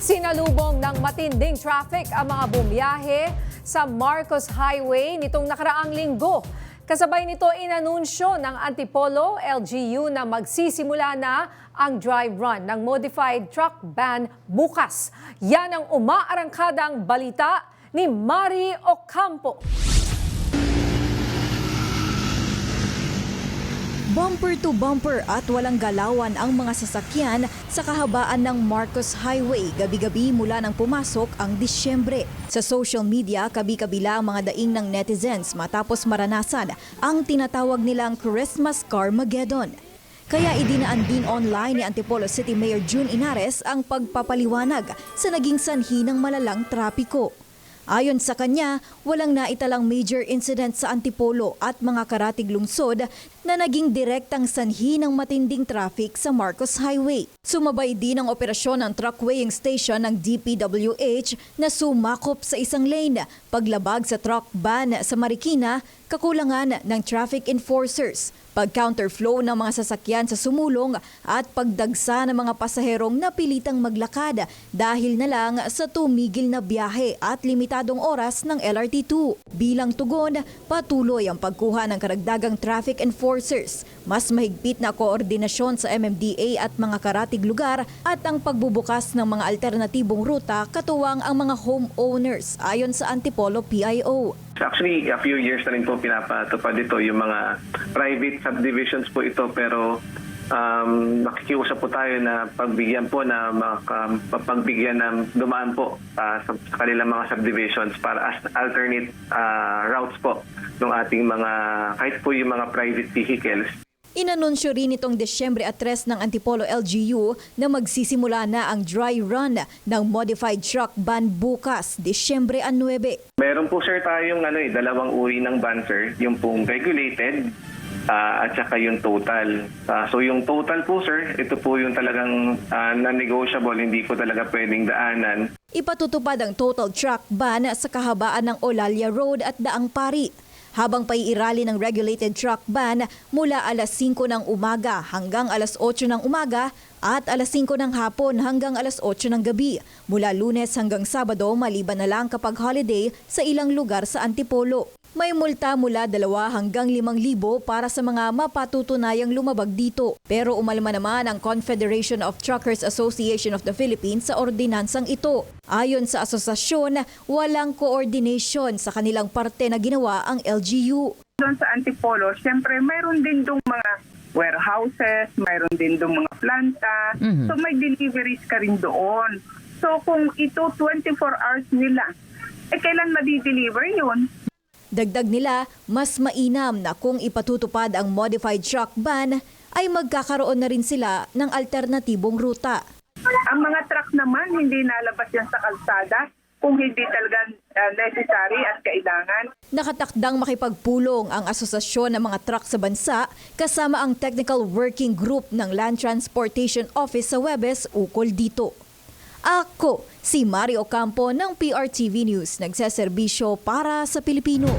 Sinalubong ng matinding traffic ang mga bumiyahe sa Marcos Highway nitong nakaraang linggo. Kasabay nito inanunsyo ng Antipolo LGU na magsisimula na ang dry run ng modified truck ban bukas. Yan ang umaarangkadang balita ni Mari Ocampo. Bumper to bumper at walang galawan ang mga sasakyan sa kahabaan ng Marcos Highway gabi-gabi mula nang pumasok ang Disyembre. Sa social media, kabi-kabila ang mga daing ng netizens matapos maranasan ang tinatawag nilang Christmas Carmageddon. Kaya idinaan din online ni Antipolo City Mayor June Inares ang pagpapaliwanag sa naging sanhi ng malalang trapiko. Ayon sa kanya, walang naitalang major incident sa Antipolo at mga karatig lungsod na naging direktang sanhi ng matinding traffic sa Marcos Highway. Sumabay din ang operasyon ng truck weighing station ng DPWH na sumakop sa isang lane, paglabag sa truck ban sa Marikina, kakulangan ng traffic enforcers, pag-counterflow ng mga sasakyan sa sumulong at pagdagsa ng mga pasaherong napilitang maglakad dahil na lang sa tumigil na biyahe at limitadong oras ng LRT2. Bilang tugon, patuloy ang pagkuha ng karagdagang traffic enforcers, mas mahigpit na koordinasyon sa MMDA at mga karatig lugar at ang pagbubukas ng mga alternatibong ruta katuwang ang mga homeowners ayon sa Antipolo PIO. Actually, a few years na rin po pinapatupad ito, yung mga private subdivisions po ito, pero nakikiusap po tayo na pagbigyan po na pagbigyan ng dumaan po sa kanilang mga subdivisions para as alternate routes po ng ating mga, kahit po yung mga private vehicles. Inanunsyo rin itong Disyembre 3 ng Antipolo LGU na magsisimula na ang dry run ng modified truck ban bukas, Disyembre 9. Meron po sir tayong dalawang uri ng ban sir, yung pong regulated at saka yung total. So yung total po sir, ito po yung talagang non-negotiable, hindi po talaga pwedeng daanan. Ipatutupad ang total truck ban sa kahabaan ng Olalia Road at Daang Pari, habang paiirali ng regulated truck ban mula alas 5 ng umaga hanggang alas 8 ng umaga at alas 5 ng hapon hanggang alas 8 ng gabi, mula Lunes hanggang Sabado maliban na lang kapag holiday sa ilang lugar sa Antipolo. May multa mula 2 hanggang 5,000 para sa mga mapatutunayang lumabag dito. Pero umalma naman ang Confederation of Truckers Association of the Philippines sa ordinansang ito. Ayon sa asosasyon, walang coordination sa kanilang parte na ginawa ang LGU. Doon sa Antipolo, siyempre mayroon din dong mga warehouses, mayroon din dong mga planta. So may deliveries ka rin doon. So kung ito 24 hours nila, kailan madi-deliver yun? Dagdag nila, mas mainam na kung ipatutupad ang modified truck ban ay magkakaroon na rin sila ng alternatibong ruta. Ang mga truck naman, hindi nalabas yan sa kalsada kung hindi talaga necessary at kailangan. Nakatakdang makipagpulong ang Asosasyon ng mga Truck sa bansa kasama ang Technical Working Group ng Land Transportation Office sa Huwebes ukol dito. Ako, si Mari Ocampo ng PRTV News, nagseserbisyo para sa Pilipino.